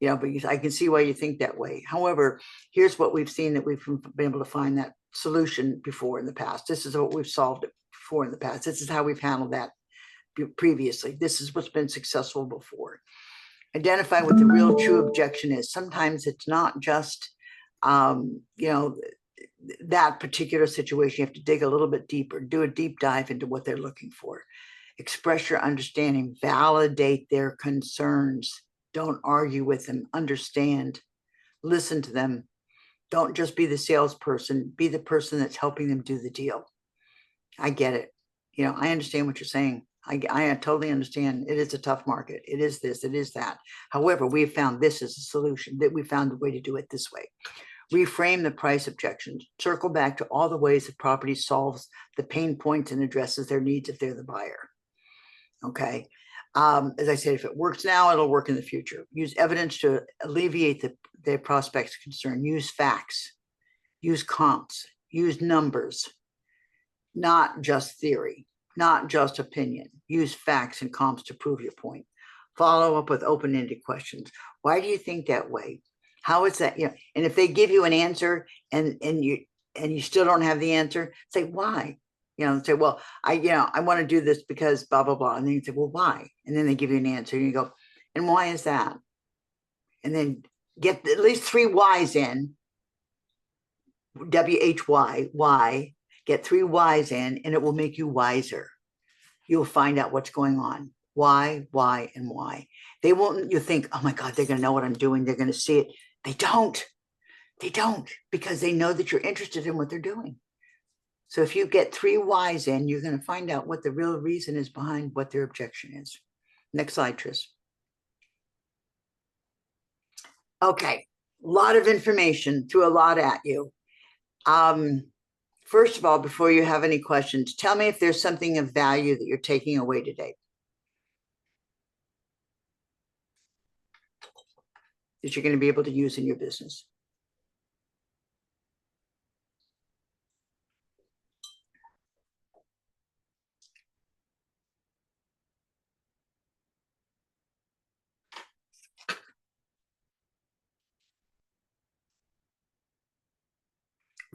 but I can see why you think that way. However, here's what we've seen that we've been able to find that solution before in the past. This is what we've solved it before in the past. This is how we've handled that previously. This is what's been successful before. Identify what the real true objection is. Sometimes it's not just, that particular situation. You have to dig a little bit deeper, do a deep dive into what they're looking for. Express your understanding, validate their concerns. Don't argue with them, understand, listen to them. Don't just be the salesperson, be the person that's helping them do the deal. I get it. I understand what you're saying. I totally understand. It is a tough market. It is this, it is that. However, we have found this as a solution, that we found a way to do it this way. Reframe the price objections. Circle back to all the ways the property solves the pain points and addresses their needs if they're the buyer. Okay. As I said, if it works now, it'll work in the future. Use evidence to alleviate the prospect's concern. Use facts. Use comps. Use numbers. Not just theory. Not just opinion. Use facts and comps to prove your point. Follow up with open-ended questions. Why do you think that way? How is that? And if they give you an answer and you still don't have the answer, say why. say, well, I want to do this because blah, blah, blah. And then you say, well, why? And then they give you an answer and you go, and why is that? And then get at least 3 whys in, WHY, why, get 3 whys in, and it will make you wiser. You'll find out what's going on. Why, and why. They won't, you think, oh my God, they're going to know what I'm doing. They're going to see it. They don't, because they know that you're interested in what they're doing. So if you get 3 whys in, you're going to find out what the real reason is behind what their objection is. Next slide, Tris. Okay, a lot of information, threw a lot at you. First of all, before you have any questions, tell me if there's something of value that you're taking away today, that you're going to be able to use in your business.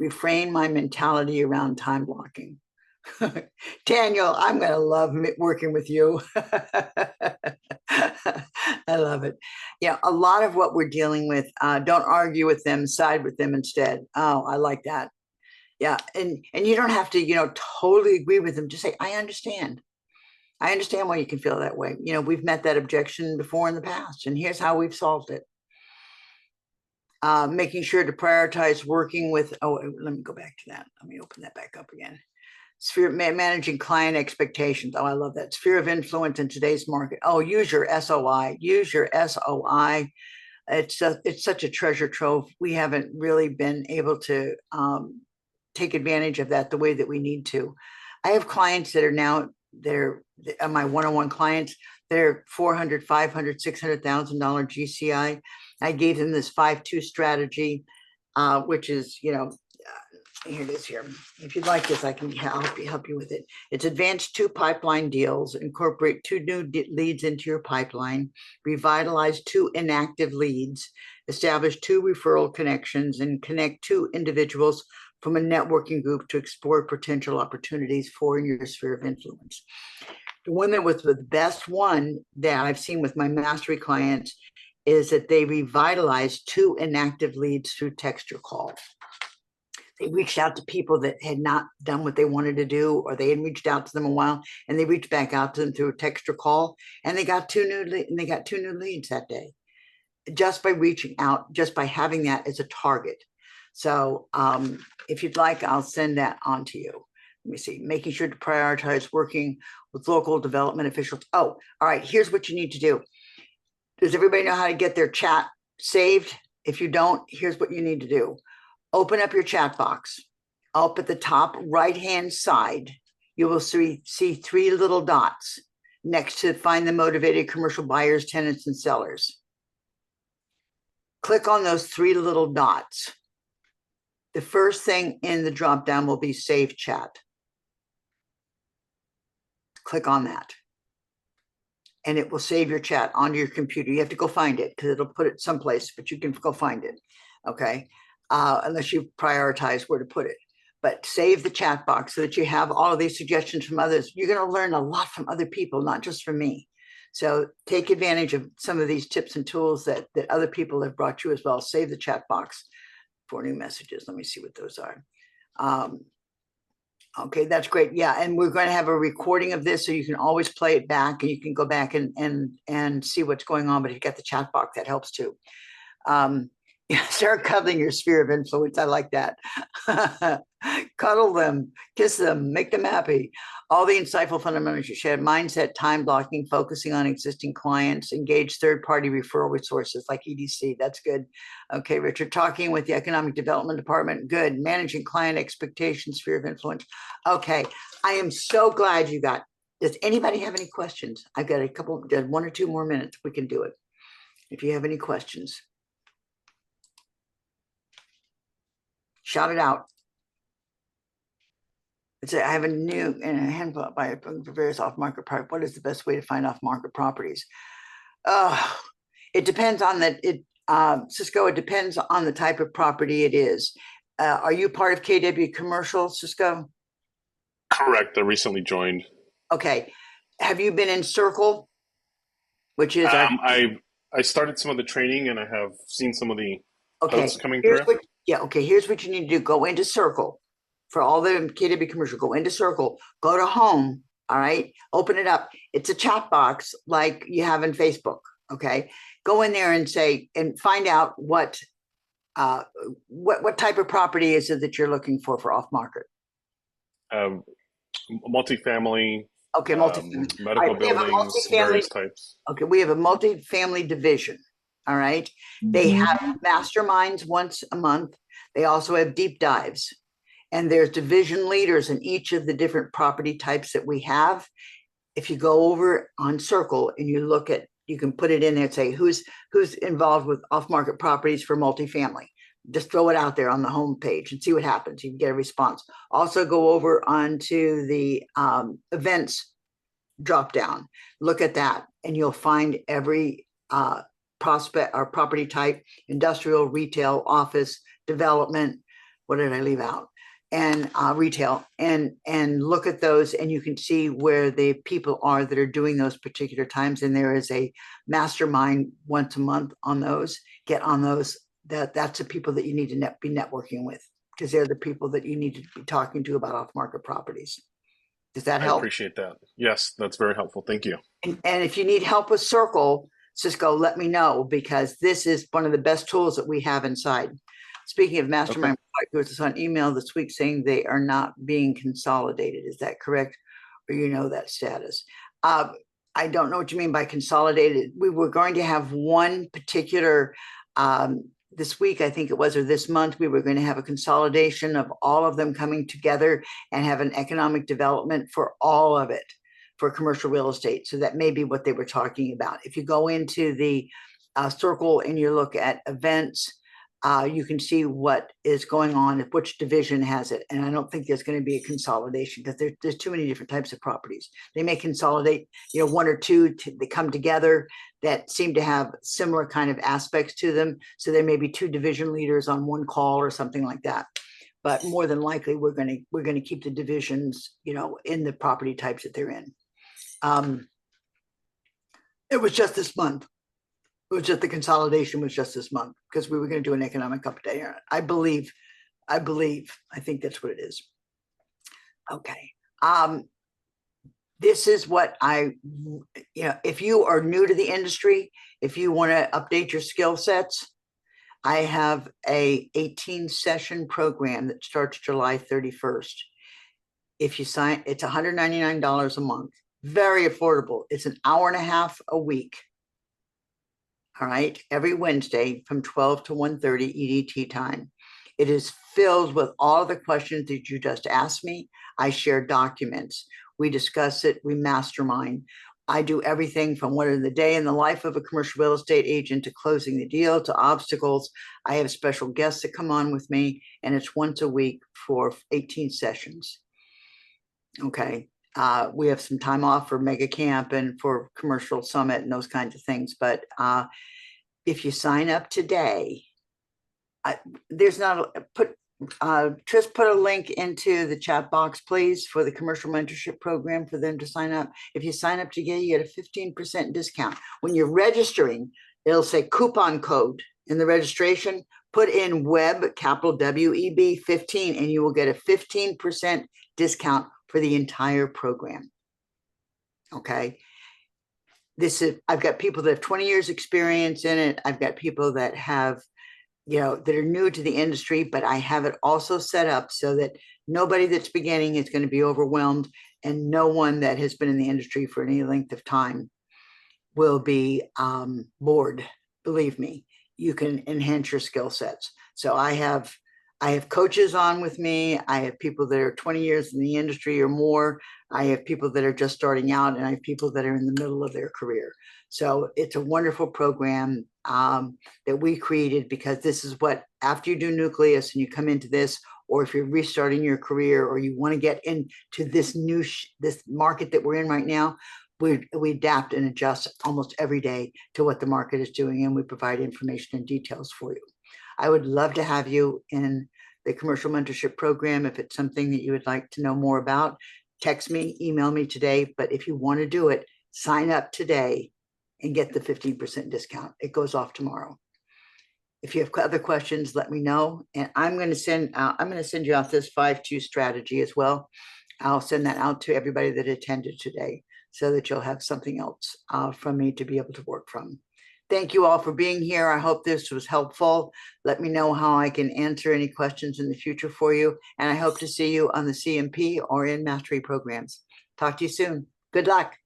Reframe my mentality around time blocking. Daniel, I'm going to love working with you. I love it. Yeah, a lot of what we're dealing with, don't argue with them, side with them instead. Oh, I like that. Yeah, and you don't have to, totally agree with them. Just say, I understand. I understand why you can feel that way. We've met that objection before in the past, and here's how we've solved it. Making sure to prioritize working with, let me go back to that. Let me open that back up again. Managing client expectations. Oh, I love that. Sphere of influence in today's market. Oh, use your SOI. Use your SOI. It's such a treasure trove. We haven't really been able to take advantage of that the way that we need to. I have clients that are now, they're my one-on-one clients. They're $400,000, $500,000, $600,000 GCI. I gave them this 5-2 strategy, which is, here it is here. If you'd like this, I can help you with it. It's advanced 2 pipeline deals, incorporate 2 new leads into your pipeline, revitalize 2 inactive leads, establish 2 referral connections, and connect 2 individuals from a networking group to explore potential opportunities for your sphere of influence. The one that was the best one that I've seen with my mastery clients is that they revitalized 2 inactive leads through text or call. They reached out to people that had not done what they wanted to do, or they hadn't reached out to them a while, and they reached back out to them through a text or call, and they got 2 new leads that day, just by reaching out, just by having that as a target. So if you'd like, I'll send that on to you. Let me see, making sure to prioritize working with local development officials. Oh, all right, here's what you need to do. Does everybody know how to get their chat saved? If you don't, here's what you need to do. Open up your chat box. Up at the top right-hand side, you will see 3 little dots next to find the motivated commercial buyers, tenants, and sellers. Click on those 3 little dots. The first thing in the drop-down will be Save Chat. Click on that. And it will save your chat onto your computer. You have to go find it because it'll put it someplace, but you can go find it, okay? Unless you prioritize where to put it. But save the chat box so that you have all of these suggestions from others. You're going to learn a lot from other people, not just from me. So take advantage of some of these tips and tools that other people have brought you as well. Save the chat box for new messages. Let me see what those are. Okay, that's great. Yeah, and we're going to have a recording of this so you can always play it back and you can go back and see what's going on. But if you got the chat box, that helps too. Start cuddling your sphere of influence. I like that. Cuddle them, kiss them, make them happy. All the insightful fundamentals you shared: mindset, time blocking, focusing on existing clients, engage third-party referral resources like EDC. That's good. Okay, Richard, talking with the Economic Development Department. Good. Managing client expectations, sphere of influence. Okay, I am so glad you got. Does anybody have any questions? I've got a couple, 1 or 2 more minutes. We can do it. If you have any questions, shout it out. I have a new and a handful by for various off-market properties. What is the best way to find off-market properties? It depends on Cisco. It depends on the type of property it is. Are you part of KW Commercial, Cisco? Correct. I recently joined. Okay. Have you been in Circle, which is our, I started some of the training and I have seen some of the okay, posts coming here's through. what, yeah, okay, here's what you need to do. Go into Circle. For all the KW commercial, go into Circle, go to home, all right? Open it up. It's a chat box like you have in Facebook, okay? Go in there and say, and find out what type of property is it that you're looking for off market? Um, Multifamily, Okay, multifamily. All medical right, we have a buildings, multifamily. various types. Okay, we have a multifamily division. All right. They have masterminds once a month. They also have deep dives. And there's division leaders in each of the different property types that we have. If you go over on Circle and you look at, you can put it in there and say who's involved with off-market properties for multifamily. Just throw it out there on the home page and see what happens. You can get a response. Also go over onto the events drop down. Look at that, and you'll find every prospect or property type: industrial, retail, office, development. What did I leave out? And retail, and look at those, and you can see where the people are that are doing those particular times. And there is a mastermind once a month on those. Get on those. That's the people that you need to be networking with, because they're the people that you need to be talking to about off-market properties. Does that I help? appreciate that. Yes, that's very helpful. Thank you. And if you need help with Circle, Cisco, let me know, because this is one of the best tools that we have inside. Speaking of mastermind, there was on email this week saying they are not being consolidated. Is that correct? Or you know that status? I don't know what you mean by consolidated. We were going to have one particular this week, I think it was, or this month, we were going to have a consolidation of all of them coming together and have an economic development for all of it for commercial real estate. So that may be what they were talking about. If you go into the Circle and you look at events, you can see what is going on, which division has it. And I don't think there's going to be a consolidation, because there's too many different types of properties. They may consolidate, one or two that come together that seem to have similar kind of aspects to them. So there may be two division leaders on one call or something like that. But more than likely, we're going to keep the divisions, in the property types that they're in. It was just this month. It was just the consolidation was just this month, because we were going to do an economic update. I think that's what it is. Okay. This is what if you are new to the industry, if you want to update your skill sets, I have a 18-session program that starts July 31st. If you sign, it's $199 a month. Very affordable. It's an hour and a half a week. All right, every Wednesday from 12 to 1:30 EDT time. It is filled with all the questions that you just asked me. I share documents. We discuss it. We mastermind. I do everything from what are the day in the life of a commercial real estate agent to closing the deal to obstacles. I have special guests that come on with me, and it's once a week for 18 sessions. Okay. We have some time off for mega camp and for commercial summit and those kinds of things. But if you sign up today, there's not Tris, put a link into the chat box, please, for the Commercial Mentorship Program for them to sign up. If you sign up today, you get a 15% discount. When you're registering, it'll say coupon code in the registration. Put in WEB, capital WEB 15, and you will get a 15% discount for the entire program. Okay. I've got people that have 20 years experience in it. I've got people that have, that are new to the industry, but I have it also set up so that nobody that's beginning is going to be overwhelmed, and no one that has been in the industry for any length of time will be bored. Believe me, you can enhance your skill sets. So I have coaches on with me. I have people that are 20 years in the industry or more. I have people that are just starting out, and I have people that are in the middle of their career. So it's a wonderful program that we created, because this is what, after you do Nucleus and you come into this, or if you're restarting your career, or you want to get into this this market that we're in right now, we adapt and adjust almost every day to what the market is doing, and we provide information and details for you. I would love to have you in the Commercial Mentorship Program if it's something that you would like to know more about. text me, email me today. But if you want to do it, sign up today and get the 15% discount. It goes off tomorrow. If you have other questions, let me know. And I'm going to send you out this 5-2 strategy as well. I'll send that out to everybody that attended today so that you'll have something else from me to be able to work from. Thank you all for being here. I hope this was helpful. Let me know how I can answer any questions in the future for you. And I hope to see you on the CMP or in mastery programs. Talk to you soon. Good luck.